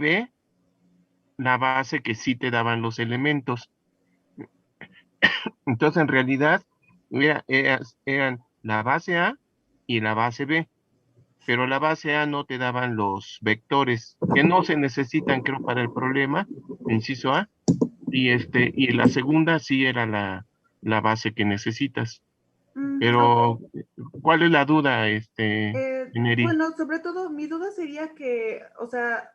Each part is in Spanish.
B, la base que sí te daban los elementos. Entonces, en realidad, eran la base A y la base B, pero la base A no te daban los vectores, que no se necesitan, creo, para el problema, inciso A, y la segunda sí era la base que necesitas. Ok. Pero, ¿cuál es la duda, Neri? Bueno, sobre todo mi duda sería que, o sea,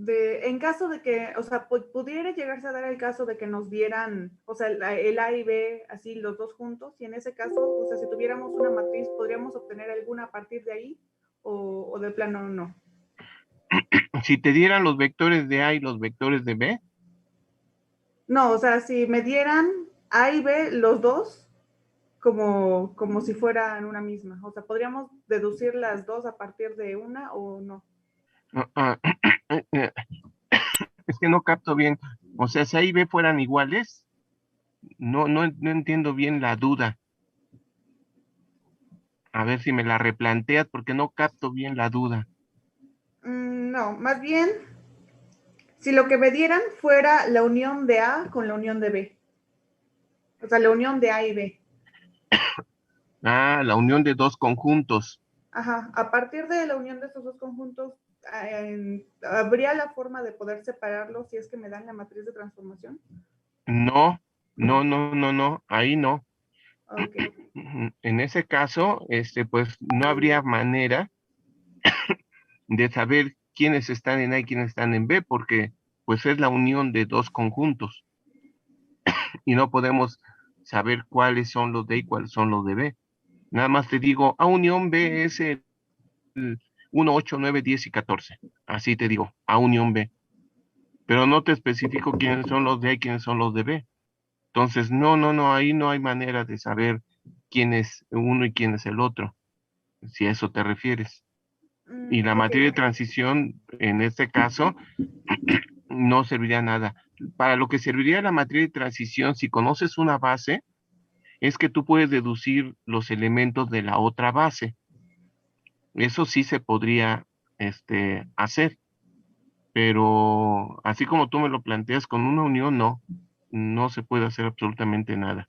en caso de que, o sea, pudiera llegarse a dar el caso de que nos dieran, o sea, el A y B, así los dos juntos, y en ese caso, o sea, si tuviéramos una matriz, ¿podríamos obtener alguna a partir de ahí? ¿O de plano no? Si te dieran los vectores de A y los vectores de B, No, o sea, si me dieran A y B los dos, como si fueran una misma. O sea, ¿podríamos deducir las dos a partir de una o no? ah, ah, es que no capto bien. O sea, si A y B fueran iguales, no entiendo bien la duda. A ver si me la replanteas porque no capto bien la duda. No, más bien, si lo que me dieran fuera la unión de A con la unión de B. O sea, la unión de A y B. Ah, la unión de dos conjuntos. Ajá, a partir de la unión de estos dos conjuntos, ¿habría la forma de poder separarlos si es que me dan la matriz de transformación? No, no, ahí no. Ok. En ese caso, pues no habría manera de saber quiénes están en A y quiénes están en B, porque pues es la unión de dos conjuntos y no podemos saber cuáles son los de A y cuáles son los de B. Nada más te digo, A unión B es el 1, 8, 9, 10 y 14. Así te digo, A unión B. Pero no te especifico quiénes son los de A y quiénes son los de B. Entonces, no, ahí no hay manera de saber quién es uno y quién es el otro, si a eso te refieres. Y la Ok. materia de transición, en este caso, no serviría nada. Para lo que serviría la materia de transición, si conoces una base, es que tú puedes deducir los elementos de la otra base. Eso sí se podría, hacer, pero así como tú me lo planteas con una unión, no se puede hacer absolutamente nada.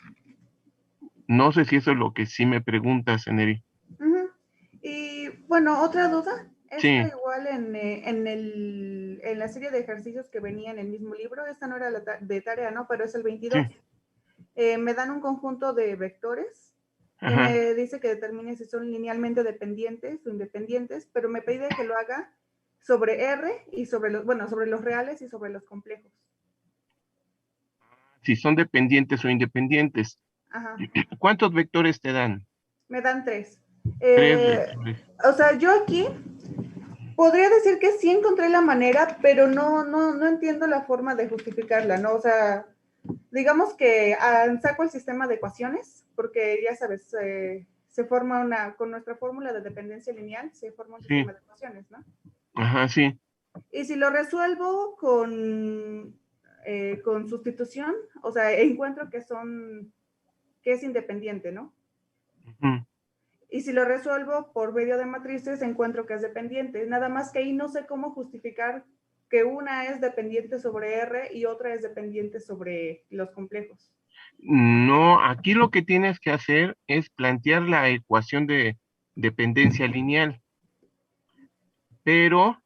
No sé si eso es lo que sí me preguntas, Eneri. Ujú. Y bueno, otra duda. Esta Sí, igual en la serie de ejercicios que venía en el mismo libro, esta no era de tarea, ¿no? Pero es el sí, 22. Me dan un conjunto de vectores y ajá, me dice que determine si son linealmente dependientes o independientes, pero me pide que lo haga sobre R y sobre los, bueno, sobre los reales y sobre los complejos. si son dependientes o independientes. Ajá. ¿Cuántos vectores te dan? Me dan tres. Tres Eh, vectores. o sea, yo aquí podría decir que sí encontré la manera, pero no entiendo la forma de justificarla, ¿no? O sea, digamos que saco el sistema de ecuaciones, porque ya sabes, se forma con nuestra fórmula de dependencia lineal, se forma un Sí, sistema de ecuaciones, ¿no? ajá, sí. Y si lo resuelvo con sustitución, o sea, encuentro que es independiente, ¿no? Ujú. Y si lo resuelvo por medio de matrices, encuentro que es dependiente. Nada más que ahí no sé cómo justificar que una es dependiente sobre R y otra es dependiente sobre los complejos. No, aquí lo que tienes que hacer es plantear la ecuación de dependencia lineal, pero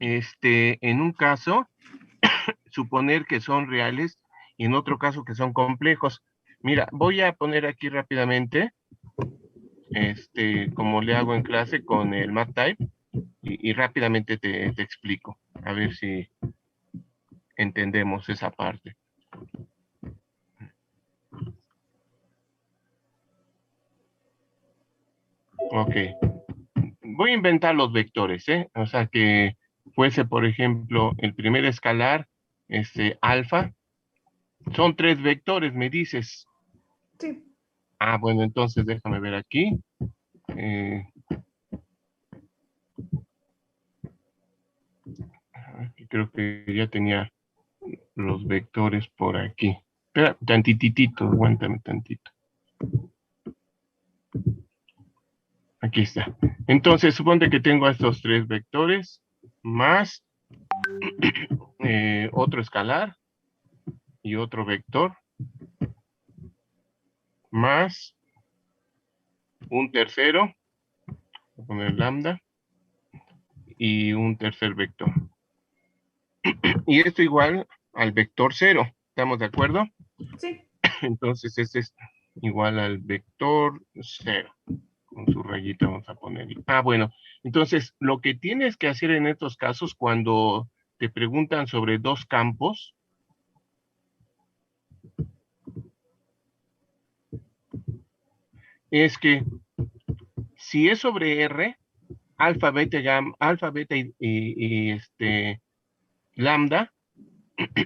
en un caso suponer que son reales y en otro caso que son complejos. Mira, voy a poner aquí rápidamente, como le hago en clase con el MathType y rápidamente te explico, a ver si entendemos esa parte. Ok, voy a inventar los vectores, ¿eh? O sea que fuese, por ejemplo, el primer escalar, alfa, son tres vectores, me dices. Sí. Ah, bueno, entonces déjame ver aquí. Eh, Creo que ya tenía los vectores por aquí. Espera, tantitito, aguántame tantito. Aquí está. Entonces, suponte que tengo estos tres vectores más otro escalar y otro vector, más un tercero, voy a poner lambda, y un tercer vector. Y esto igual al vector 0, ¿estamos de acuerdo? Sí. Entonces este es igual al vector 0. Con su rayita vamos a poner. Bueno, entonces lo que tienes que hacer en estos casos cuando te preguntan sobre dos campos, es que si es sobre R, alfa, beta, alfa, beta y lambda,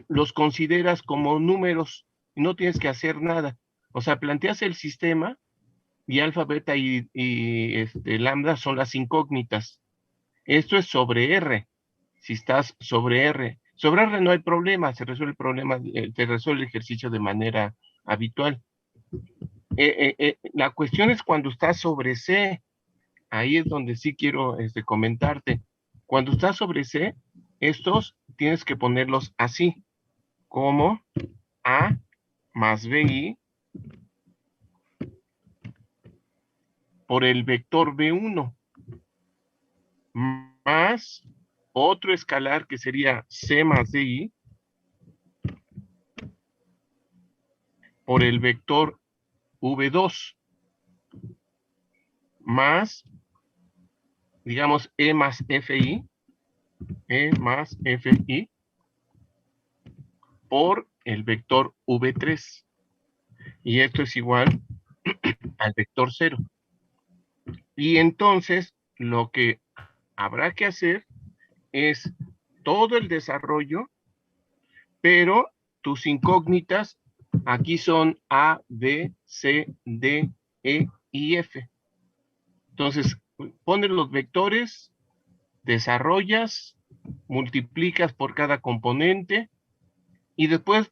los consideras como números y no tienes que hacer nada. O sea, planteas el sistema y alfa, beta y lambda son las incógnitas. Esto es sobre R. Si estás sobre R. Sobre R no hay problema, se resuelve el problema, te resuelve el ejercicio de manera habitual. La cuestión es cuando estás sobre C. Ahí es donde sí quiero comentarte. Cuando estás sobre C, estos tienes que ponerlos así, como A más BI por el vector B1 más otro escalar que sería C más DI por el vector V2 más, digamos, E más FI por el vector V3. Y esto es igual al vector 0. Y entonces lo que habrá que hacer es todo el desarrollo, pero tus incógnitas aquí son A, B, C, D, E y F. Entonces, pones los vectores, desarrollas, multiplicas por cada componente y después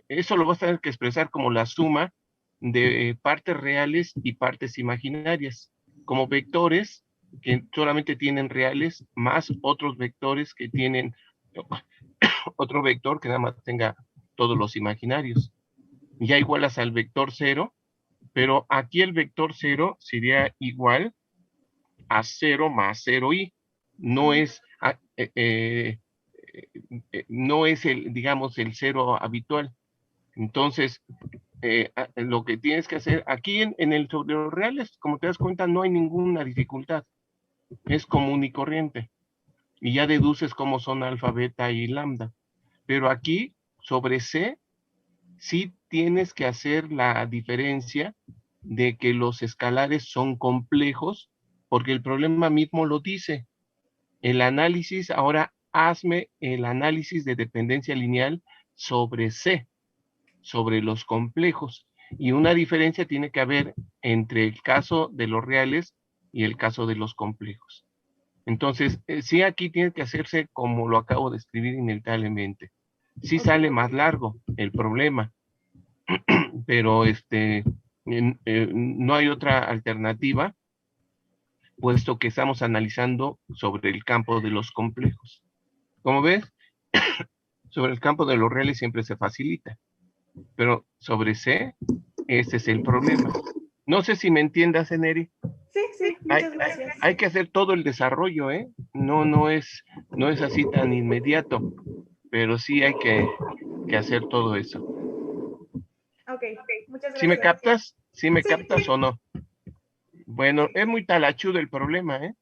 eso lo vas a tener que expresar como la suma de partes reales y partes imaginarias, como vectores que solamente tienen reales, más otros vectores que tienen otro vector que nada más tenga todos los imaginarios. Ya igualas al vector 0, pero aquí el vector 0 sería igual a 0 más 0i. No es, no es el, digamos, el 0 habitual. Entonces, lo que tienes que hacer aquí en el sobre los reales, como te das cuenta, no hay ninguna dificultad. Es común y corriente. Y ya deduces cómo son alfa, beta y lambda. Pero aquí, sobre C, sí tienes que hacer la diferencia de que los escalares son complejos, porque el problema mismo lo dice. El análisis, ahora hazme el análisis de dependencia lineal sobre C, sobre los complejos. Y una diferencia tiene que haber entre el caso de los reales y el caso de los complejos. Entonces, sí aquí tiene que hacerse como lo acabo de escribir inevitablemente. Sí sale más largo el problema, pero no hay otra alternativa, puesto que estamos analizando sobre el campo de los complejos. Como ves, sobre el campo de los reales siempre se facilita, pero sobre C, ese es el problema. No sé si me entiendas, Eneri. Sí, sí, muchas gracias. Hay que hacer todo el desarrollo, ¿eh? No es así tan inmediato, pero sí hay que hacer todo eso. Ok, muchas gracias. ¿Sí me captas? ¿Sí me captas o no? Bueno, es muy talachudo el problema, ¿eh?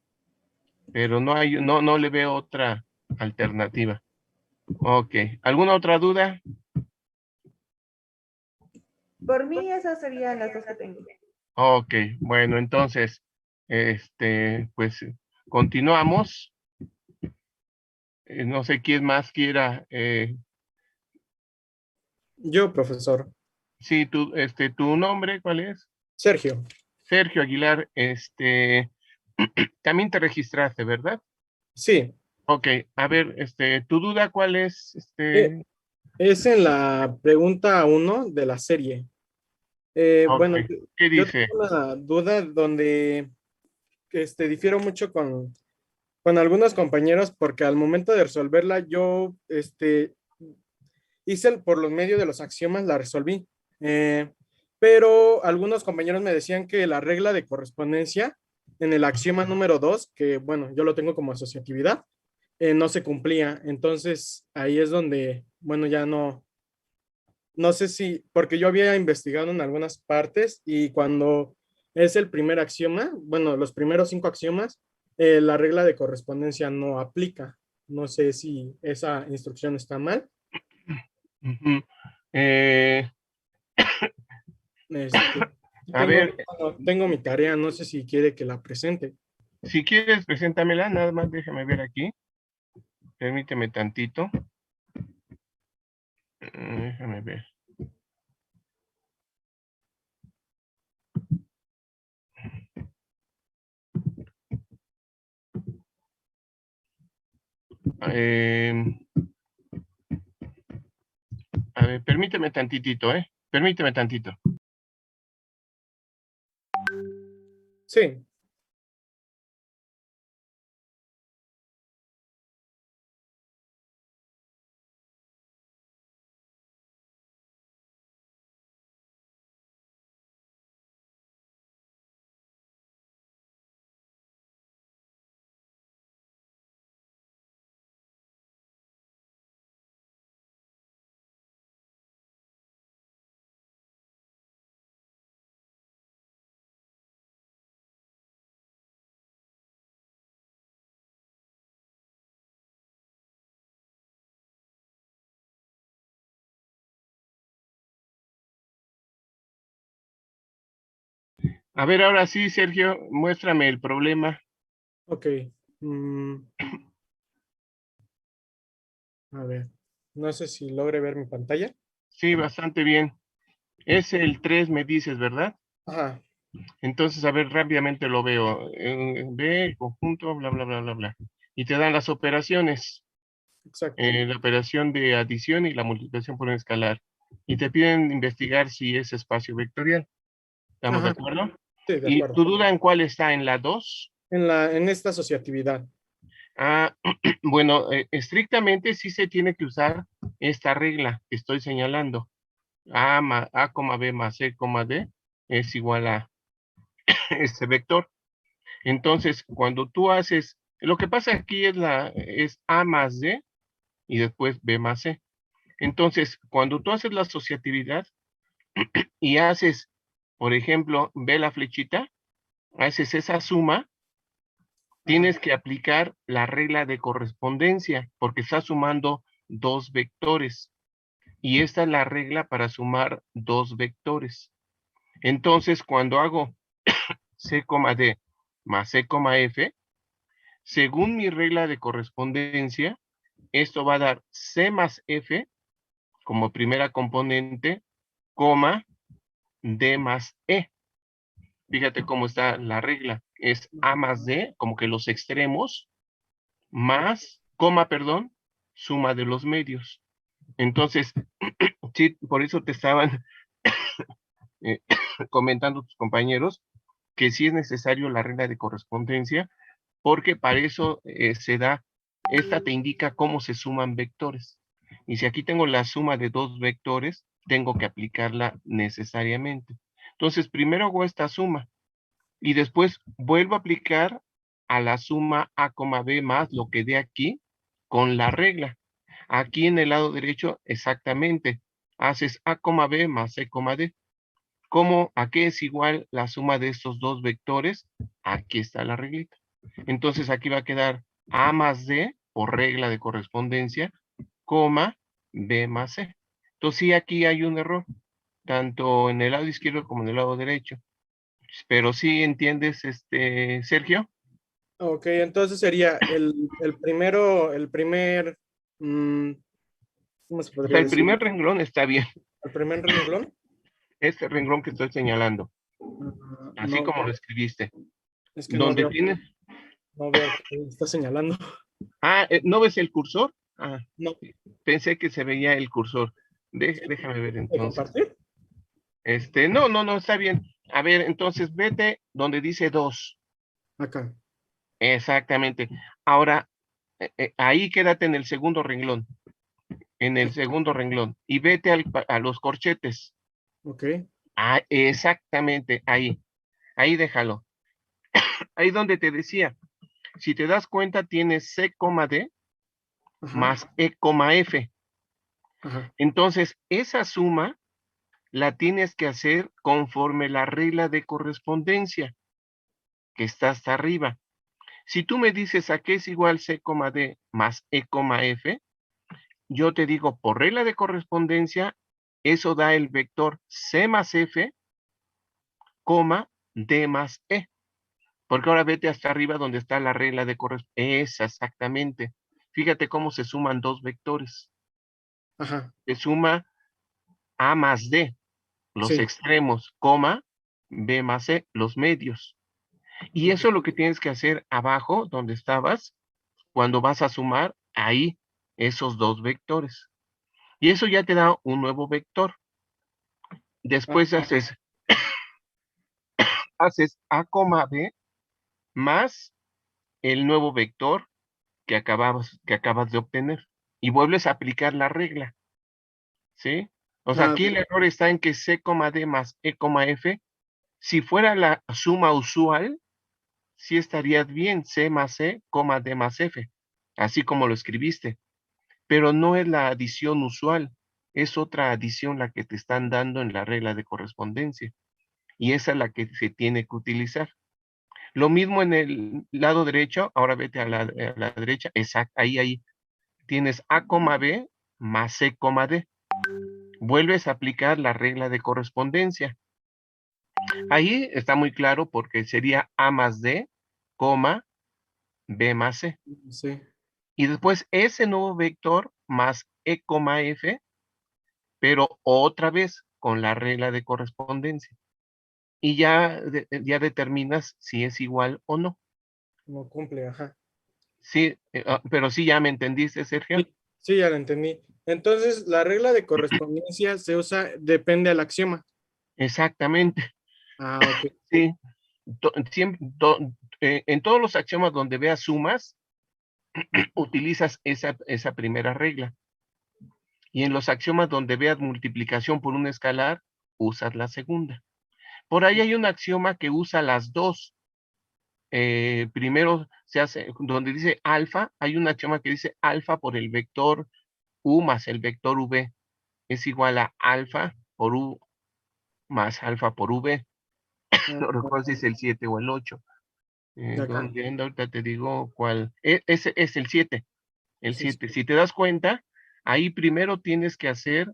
Pero no le veo otra alternativa. Ok, ¿alguna otra duda? Por mí esas serían las dos que tengo. Ok, bueno, entonces, pues continuamos. No sé quién más quiera. Yo, profesor. Sí, tu nombre, ¿cuál es? Sergio. Sergio Aguilar, también te registraste, ¿verdad? Sí. Ok, a ver, ¿tu duda cuál es? Es en la pregunta 1 de la serie. Okay. Bueno, ¿Qué yo dice? tengo una duda donde difiero mucho con con algunos compañeros porque al momento de resolverla yo hice por los medios de los axiomas, la resolví. Pero algunos compañeros me decían que la regla de correspondencia en el axioma número 2, que bueno, yo lo tengo como asociatividad, no se cumplía. Entonces ahí es donde, bueno, ya no sé si, porque yo había investigado en algunas partes y cuando es el primer axioma, bueno, los primeros 5 axiomas, la regla de correspondencia no aplica. No sé si esa instrucción está mal. Ujú. Eh, Este, a ver, tengo mi tarea, no sé si quiere que la presente. si quieres, preséntamela, nada más déjame ver aquí. Permíteme tantito. Déjame ver. Eh, a ver, permíteme tantitito, ¿eh? Permíteme tantito. Sí, A ver, ahora sí, Sergio, muéstrame el problema. ok. Mm, a ver, no sé si logre ver mi pantalla. Sí, bastante bien. Es el 3, me dices, ¿verdad? Ajá, Entonces, a ver, rápidamente lo veo. B, conjunto, bla, bla, bla, bla, bla. Y te dan las operaciones. exacto. La operación de adición y la multiplicación por un escalar. Y te piden investigar si es espacio vectorial. ¿Estamos de Ajá, acuerdo? sí, de ¿Y acuerdo. tu duda en cuál está? ¿En la 2? En esta asociatividad. Ah, bueno, estrictamente sí se tiene que usar esta regla que estoy señalando. A, B más C, D es igual a este vector. Entonces, cuando tú haces, lo que pasa aquí es A más D y después B más C. Entonces, cuando tú haces la asociatividad y haces, por ejemplo, ve la flechita, haces esa suma, tienes que aplicar la regla de correspondencia porque estás sumando dos vectores. Y esta es la regla para sumar dos vectores. Entonces, cuando hago C, D más C, F, según mi regla de correspondencia, esto va a dar C más F como primera componente, coma, D más E. Fíjate cómo está la regla. Es A más D, como que los extremos, más, coma, perdón, suma de los medios. Entonces, sí, por eso te estaban eh, comentando tus compañeros que sí es necesario la regla de correspondencia, porque para eso se da, esta te indica cómo se suman vectores. Y si aquí tengo la suma de dos vectores, tengo que aplicarla necesariamente. Entonces, primero hago esta suma y después vuelvo a aplicar a la suma A, B más lo que dé aquí con la regla. Aquí en el lado derecho, exactamente, haces A, B más C, D. ¿Cómo? ¿A qué es igual la suma de estos dos vectores? Aquí está la reglita. Entonces aquí va a quedar A más D, por regla de correspondencia, coma, B más C. Entonces sí, aquí hay un error, tanto en el lado izquierdo como en el lado derecho. Pero sí entiendes, Sergio. Ok, entonces sería el primero, mm, ¿cómo se O sea, podría el decir? primer renglón está bien, El primer renglón. este renglón que estoy señalando, así No, como lo escribiste. es que Donde tienes, no veo que está señalando. ¿no ves el cursor? Ah, No, pensé que se veía el cursor. Déjame ver ¿de entonces. compartir? No, está bien. A ver, entonces vete donde dice 2. Acá. Exactamente. Ahora, ahí quédate en el segundo renglón, y vete a los corchetes. Ok. Ah, exactamente, ahí déjalo. Ahí donde te decía, si te das cuenta, tienes C, D Ajá. más E, F. Ajá. Entonces, esa suma la tienes que hacer conforme la regla de correspondencia que está hasta arriba. Si tú me dices a qué es igual C, D más E, F, yo te digo, por regla de correspondencia, eso da el vector C más F, D más E. Porque ahora vete hasta arriba donde está la regla de correspondencia. Esa, exactamente. Fíjate cómo se suman dos vectores. Ajá. Se suma A más D, los Sí. extremos, B más C, los medios. Y Ok. eso es lo que tienes que hacer abajo, donde estabas, cuando vas a sumar ahí esos dos vectores. Y eso ya te da un nuevo vector. Ah, Después haces A, B más el nuevo vector que acabas de obtener. Y vuelves a aplicar la regla, ¿sí? O sea, aquí ok. el error está en que C, D más E, F, si fuera la suma usual, sí estarías bien, C más E, D más F, así como lo escribiste. Pero no es la adición usual, es otra adición la que te están dando en la regla de correspondencia. Y esa es la que se tiene que utilizar. Lo mismo en el lado derecho, ahora vete a la derecha, exacto, ahí tienes A, B más C, D. Vuelves a aplicar la regla de correspondencia. Ahí está muy claro porque sería A más D, B más C. Sí. Y después ese nuevo vector más E, F, pero otra vez con la regla de correspondencia. Y ya determinas si es igual o no. No cumple, ajá. Sí, pero sí ya me entendiste, Sergio. Sí, sí, ya lo entendí. Entonces, la regla de correspondencia se usa, depende del axioma. Exactamente. Ah, ok. Sí. En todos los axiomas donde veas sumas, utilizas esa primera regla. Y en los axiomas donde veas multiplicación por un escalar, usas la segunda. Por ahí hay un axioma que usa las dos. Primero se hace, donde dice alfa, hay un axioma que dice alfa por el vector u más el vector v es igual a alfa por u más alfa por v. No recuerdo si es el 7 o el 8. De acá. Donde anda, ahorita te digo cuál. Ese es el 7. El Es el 7. Si te das cuenta, ahí primero tienes que hacer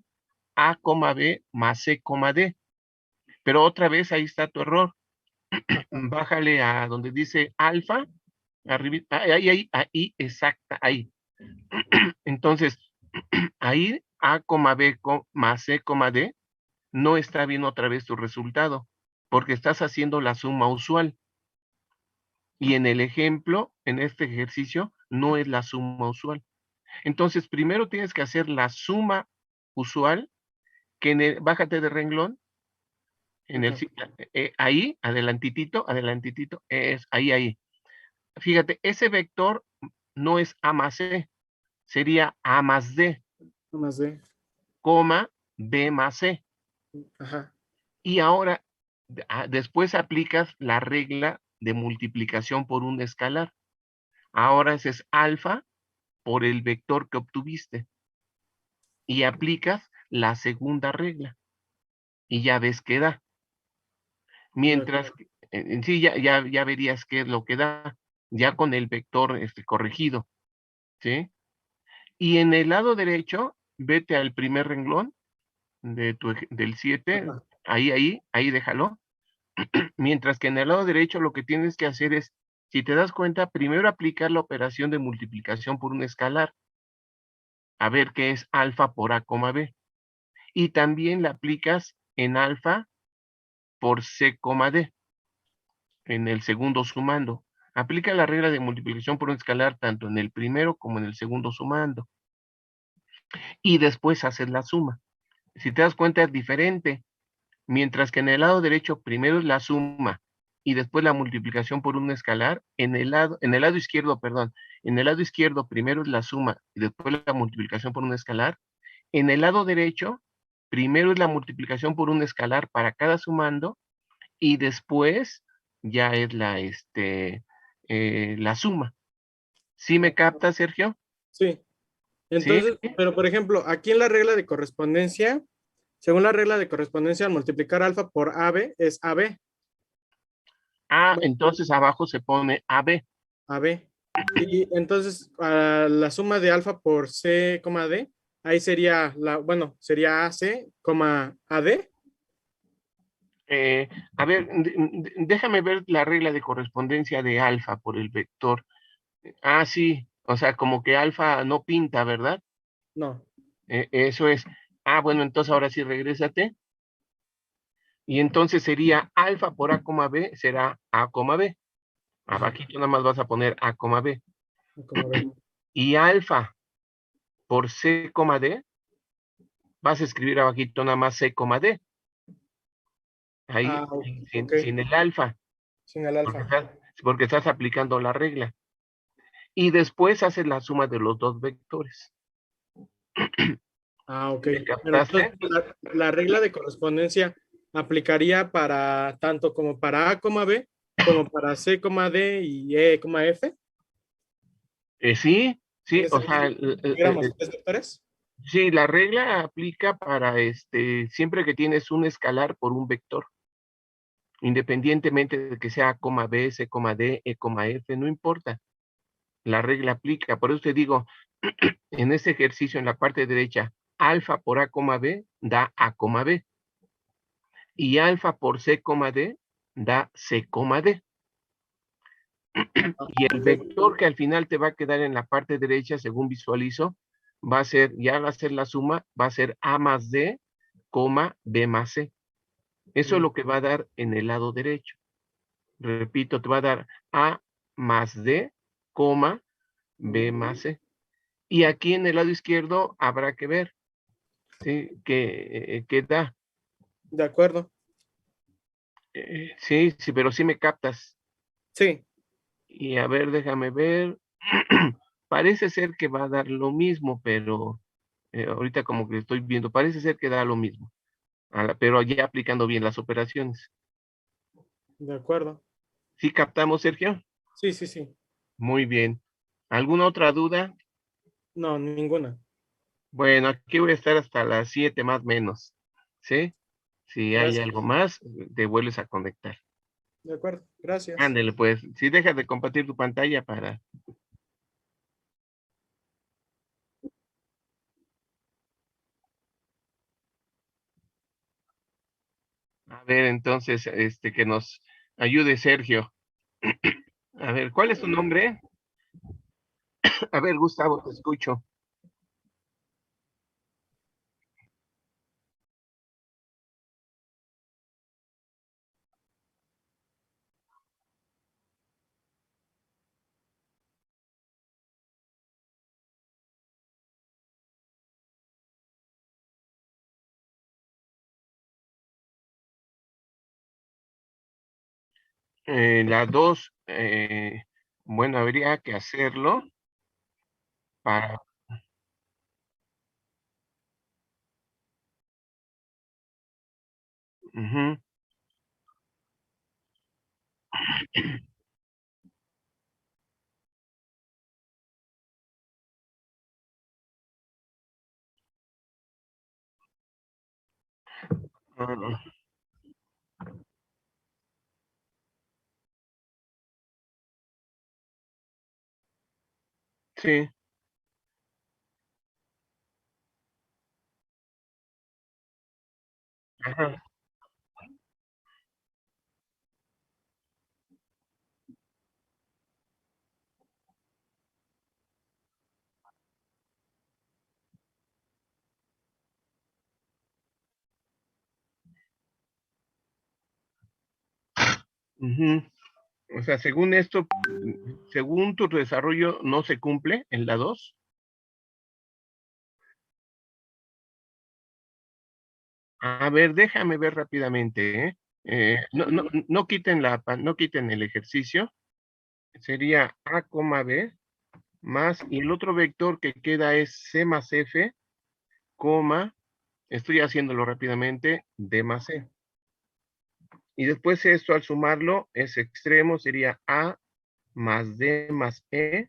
A, B más C, D. Pero otra vez ahí está tu error. Bájale a donde dice alfa, arriba, ahí, exacta, ahí. Entonces, ahí A, B más C, D, no está bien otra vez tu resultado, porque estás haciendo la suma usual. Y en el ejemplo, en este ejercicio, no es la suma usual. Entonces, primero tienes que hacer la suma usual, bájate de renglón, acá. ahí, adelantitito, es ahí. Fíjate, ese vector no es A más C, sería A más D, Más de. B más C. Ajá. Y ahora, después aplicas la regla de multiplicación por un escalar. Ahora ese es alfa por el vector que obtuviste. Y aplicas la segunda regla. Y ya ves qué da. De acá. Mientras que, en sí ya verías qué es lo que da, ya con el vector corregido, ¿sí? Y en el lado derecho, vete al primer renglón del 7, Ajá. ahí déjalo. Mientras que en el lado derecho lo que tienes que hacer es, si te das cuenta, primero aplicar la operación de multiplicación por un escalar, a ver qué es alfa por A, B. Y también la aplicas en alfa por C, D, en el segundo sumando. Aplica la regla de multiplicación por un escalar tanto en el primero como en el segundo sumando. Y después haces la suma. Si te das cuenta es diferente. Mientras que en el lado derecho primero es la suma y después la multiplicación por un escalar. En el lado izquierdo, perdón, en el lado izquierdo primero es la suma y después la multiplicación por un escalar. En el lado derecho, primero es la multiplicación por un escalar para cada sumando y después ya es la suma. ¿Sí me capta, Sergio? Sí. ¿Sí? Entonces, pero por ejemplo, aquí en la regla de correspondencia, según la regla de correspondencia, al multiplicar alfa por AB es AB. Entonces abajo se pone AB. AB. Y entonces, la suma de alfa por C, D, ahí sería bueno, sería AC, AD. A ver, déjame ver la regla de correspondencia de alfa por el vector. Sí, o sea, como que alfa no pinta, ¿verdad? No. Eso es. Bueno, entonces ahora sí regrésate. Y entonces sería alfa por A, B, será A, B. Abajito nada más vas a poner A, B. B. Y alfa por C, D, vas a escribir abajito nada más C, D. Ahí, okay. sin el alfa. Sin el alfa. Porque estás aplicando la regla. Y después haces la suma de los dos vectores. Ok. ¿Me Pero captaste? entonces, la regla de correspondencia aplicaría para tanto como para A, B, como para C, D y E, F. Sí, Es o decir, sea, tuviéramos tres vectores. sí, la regla aplica para siempre que tienes un escalar por un vector, independientemente de que sea A, B, C, D, E, F, no importa. La regla aplica. Por eso te digo, en este ejercicio en la parte derecha, alfa por A, B da A, B. Y alfa por C, D da C, D. Y el vector que al final te va a quedar en la parte derecha, según visualizo, va a ser, ya va a ser la suma, va a ser A más D, B más C. Eso es lo que va a dar en el lado derecho. Repito, te va a dar A más D, B más C. Y aquí en el lado izquierdo habrá que ver, ¿sí? ¿Qué da? De acuerdo. Sí, pero sí me captas. Sí. Y a ver, déjame ver. Parece ser que va a dar lo mismo, pero ahorita como que estoy viendo, parece ser que da lo mismo, pero ya aplicando bien las operaciones. De acuerdo. ¿Sí captamos, Sergio? Sí, sí, sí. Muy bien. ¿Alguna otra duda? No, ninguna. Bueno, aquí voy a estar hasta las 7 más o menos. ¿Sí? Si hay Gracias. algo más, te vuelves a conectar. De acuerdo. Gracias. Ándele, pues. Si dejas de compartir tu pantalla para... A ver, entonces, que nos ayude Sergio. A ver, ¿cuál es tu nombre? A ver, Gustavo, te escucho. La 2, bueno, habría que hacerlo para... Ujú. Ah, sí. Ajá. Ujú. O sea, según esto, según tu desarrollo no se cumple en la 2. A ver, déjame ver rápidamente, ¿eh? No quiten no quiten el ejercicio. Sería A, B más, y el otro vector que queda es C más F, coma, estoy haciéndolo rápidamente, D más E. Y después esto al sumarlo, ese extremo sería A más D más E,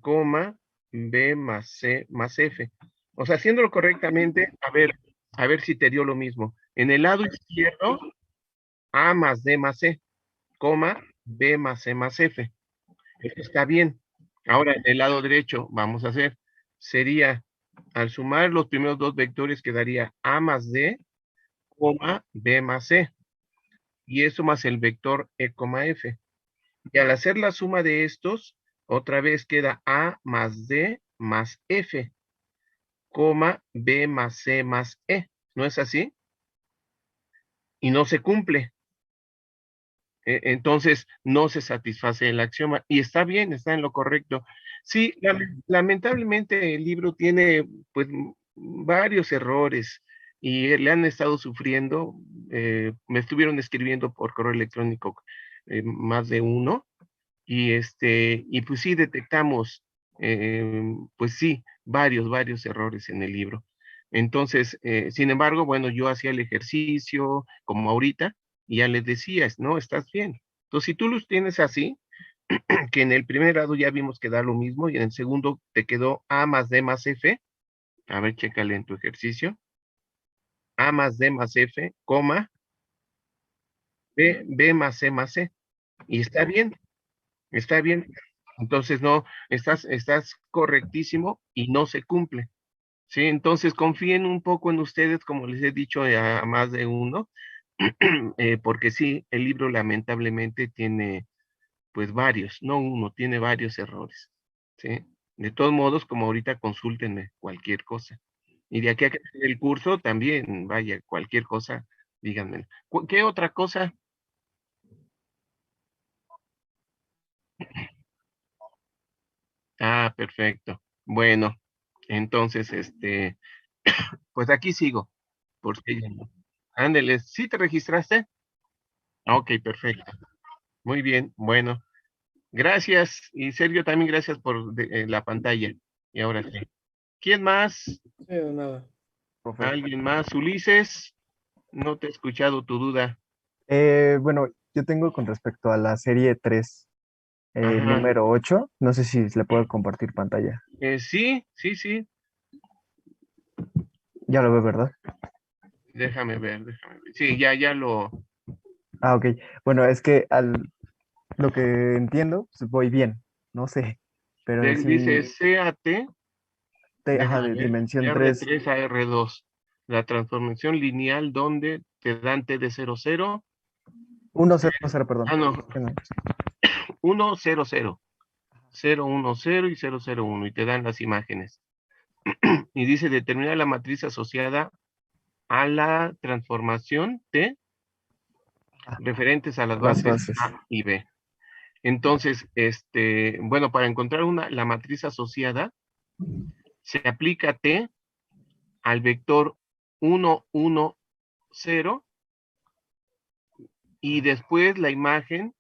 coma, B más C más F. O sea, haciéndolo correctamente, a ver si te dio lo mismo. En el lado izquierdo, A más D más E, coma, B más C más F. Esto está bien. Ahora, en el lado derecho, vamos a hacer, sería, al sumar los primeros dos vectores, quedaría A más D, coma, B más C. Y eso más el vector E, F. Y al hacer la suma de estos, otra vez queda A más D más F, coma, B más C más E. ¿No es así? Y no se cumple. Entonces no se satisface el axioma y está bien, está en lo correcto. Sí, lamentablemente el libro tiene pues varios errores y le han estado sufriendo, me estuvieron escribiendo por correo electrónico más de uno y pues sí detectamos pues sí varios errores en el libro. Entonces, sin embargo, bueno, yo hacía el ejercicio como ahorita y ya les decías, no, estás bien. Entonces, si tú los tienes así, que en el primer grado ya vimos que da lo mismo y en el segundo te quedó A más D más F, a ver, chécale en tu ejercicio, A más D más F, coma, B más C más C, y está bien, está bien. Entonces, no, estás correctísimo y no se cumple. Sí, entonces confíen un poco en ustedes, como les he dicho a más de uno, porque sí, el libro lamentablemente tiene pues varios, no uno, tiene varios errores, ¿sí? De todos modos, como ahorita consúltenme cualquier cosa. Y de aquí a que termine el curso también, vaya, cualquier cosa, díganme. ¿Qué otra cosa? Ah, perfecto. Bueno, entonces, pues aquí sigo, por si ella no. Ándele, ¿sí te registraste? Ah, ok, perfecto. Muy bien, bueno. Gracias. Y Sergio, también gracias por la pantalla. Y ahora sí. ¿Quién más? Sí, de nada. Profe. ¿Alguien más? Ulises, no te he escuchado tu duda. Bueno, yo tengo con respecto a la serie 3, Ajá. número 8. No sé si le puedo compartir pantalla. Sí, sí, sí. Ya lo ve, ¿verdad? Déjame ver, déjame ver. Sí, ya lo. Ah, ok. Bueno, es que lo que entiendo, pues voy bien. No sé, pero Dice sí, CAT, ajá, déjame de ver, dimensión 3, R3 a R2. La transformación lineal donde te dan T de 0, 0. 1, 0, 0, perdón. Ah, no, Es que no. 1, 0, 0. 0, 1, 0 y 0, 0, 1. Y te dan las imágenes. Y dice determinar la matriz asociada a la transformación T Ah, referentes a las las bases bases. A y B. Entonces, bueno, para encontrar la matriz asociada, se aplica T al vector 1, 1, 0 y después la imagen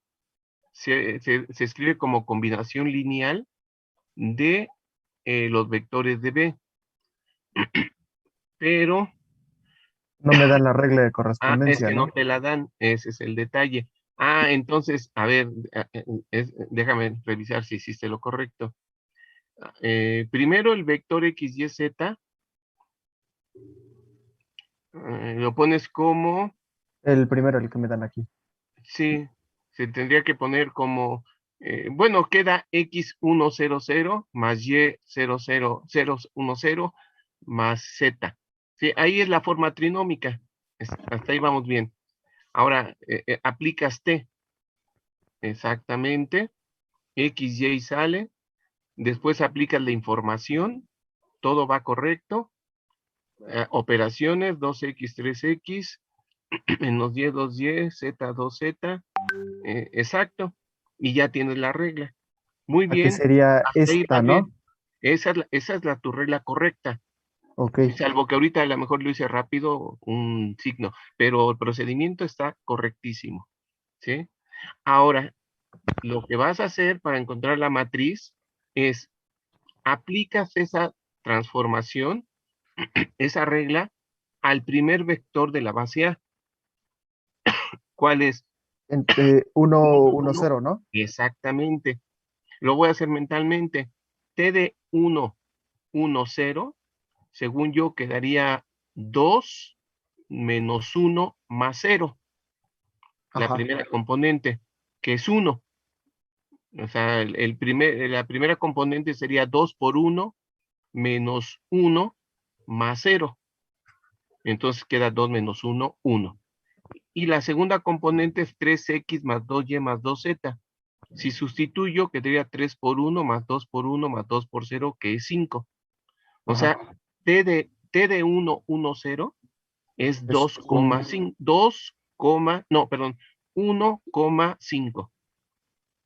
se escribe como combinación lineal de los vectores de B. Pero, No me dan la regla de es correspondencia, que no ¿no? te la dan, ese es el detalle. Entonces, a ver, déjame revisar si hiciste lo correcto. Primero el vector X, Y, Z, lo pones como, El primero, el que me dan aquí. sí, se tendría que poner como, bueno, queda X100 más Y00010 más Z. Sí, ahí es la forma trinómica. Hasta ahí vamos bien. Ahora, aplicas T, exactamente, X, Y sale, después aplicas la información, todo va correcto, operaciones 2X, 3X, menos Y, 2Y, Z, 2Z, exacto, y ya tienes la regla. Muy La que bien, sería hasta ahí esta, va ¿no? bien. Esa es tu regla correcta. Ok. Salvo que ahorita a lo mejor lo hice rápido, un signo, pero el procedimiento está correctísimo, ¿sí? Ahora, lo que vas a hacer para encontrar la matriz es aplicas esa transformación, esa regla, al primer vector de la base A. ¿Cuál es? 1, 1, 1, 1. 0, ¿no? Exactamente. Lo voy a hacer mentalmente. T de 1, 1, 0, según yo quedaría 2 menos 1 más 0, la Ajá. primera componente, que es 1. O sea, la primera componente sería 2 por 1 menos 1 más 0. Entonces queda 2 menos 1, 1. Y la segunda componente es 3x más 2y más 2z. Si sustituyo, quedaría 3 por 1 más 2 por 1 más 2 por 0, que es 5. O sea, Ajá. t de 1, 1, 0 es Es 2,5, no, perdón, 1,5.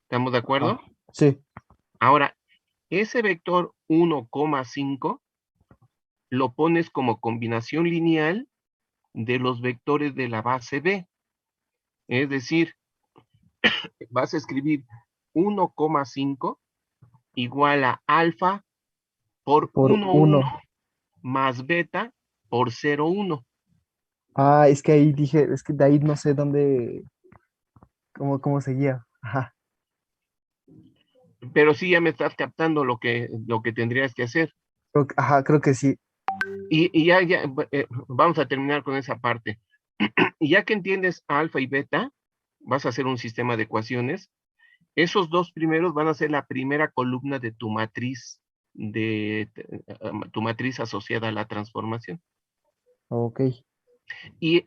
¿Estamos de acuerdo? Sí. Ahora, ese vector 1,5 lo pones como combinación lineal de los vectores de la base B. Es decir, vas a escribir 1,5 igual a alfa por Por 1,1 1. más beta por 0,1. Ah, es que ahí dije, es que de ahí no sé dónde, cómo seguía. Ajá. Pero sí ya me estás captando lo que tendrías que hacer. Ajá, creo que sí. Y ya vamos a terminar con esa parte. Y ya que entiendes alfa y beta, vas a hacer un sistema de ecuaciones. Esos dos primeros van a ser la primera columna de tu matriz asociada a la transformación. Ok. Y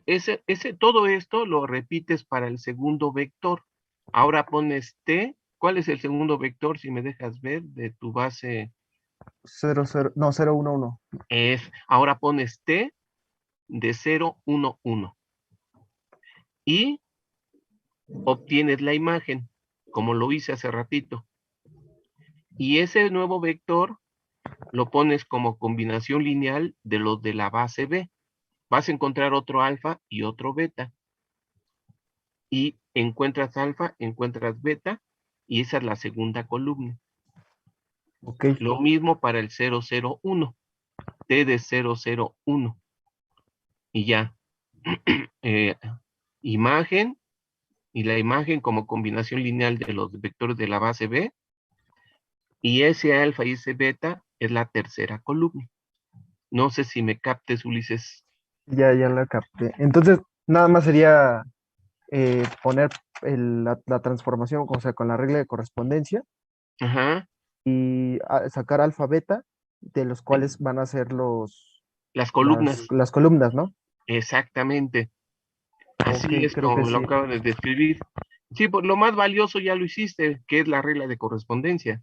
todo esto lo repites para el segundo vector. Ahora pones t. ¿Cuál es el segundo vector, si me dejas ver, de tu base? 0, 0, no, 0, 1, 1. Ahora pones t de 0, 1, 1. Y obtienes la imagen, como lo hice hace ratito. Y ese nuevo vector lo pones como combinación lineal de los de la base B. Vas a encontrar otro alfa y otro beta. Y encuentras alfa, encuentras beta, y esa es la segunda columna. Ok. Lo mismo para el 001, T de 001. Y ya, imagen, y la imagen como combinación lineal de los vectores de la base B, y ese alfa y ese beta es la tercera columna. No sé si me captes, Ulises. Ya la capté. Entonces, nada más sería poner la transformación, o sea, con la regla de correspondencia Ajá, y sacar alfa, beta, de los cuales van a ser las columnas, las columnas, ¿no? exactamente. Ok, Así es creo que como lo sí. acabo de describir. Sí, pues lo más valioso ya lo hiciste, que es la regla de correspondencia.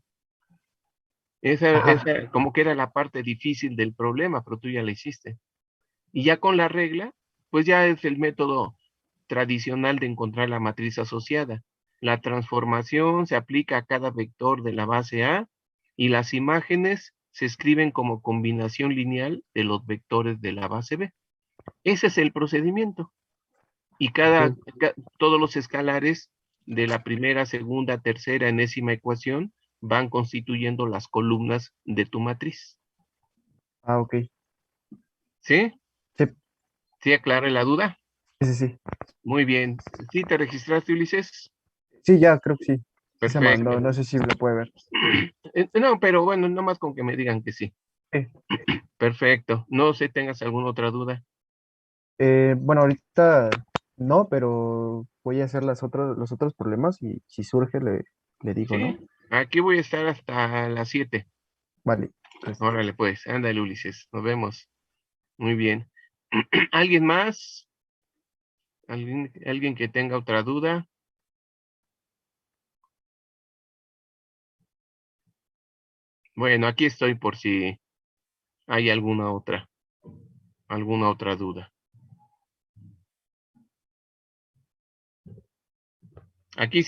Ajá. Como que era la parte difícil del problema, pero tú ya la hiciste. Y ya con la regla, pues ya es el método tradicional de encontrar la matriz asociada. La transformación se aplica a cada vector de la base A y las imágenes se escriben como combinación lineal de los vectores de la base B. Ese es el procedimiento. Y Ok. todos los escalares de la primera, segunda, tercera, enésima ecuación van constituyendo las columnas de tu matriz. Ah, ok. ¿Sí? Sí, ¿Sí aclaré la duda? sí. Muy bien. ¿Sí te registraste, Ulises? Sí, ya, creo que sí. Sí se mandó, Perfecto. no sé si lo puede ver. No, pero bueno, nomás con que me digan que sí. Sí. Perfecto. No sé, tengas alguna otra duda. Bueno, ahorita no, pero voy a hacer los otros problemas y si surge le digo, ¿no? Sí, aquí voy a estar hasta las 7. Vale. Pues, Órale, pues, ándale, Ulises. Nos vemos. Muy bien. ¿Alguien más? ¿Alguien que tenga otra duda? Bueno, aquí estoy por si hay alguna otra duda. Aquí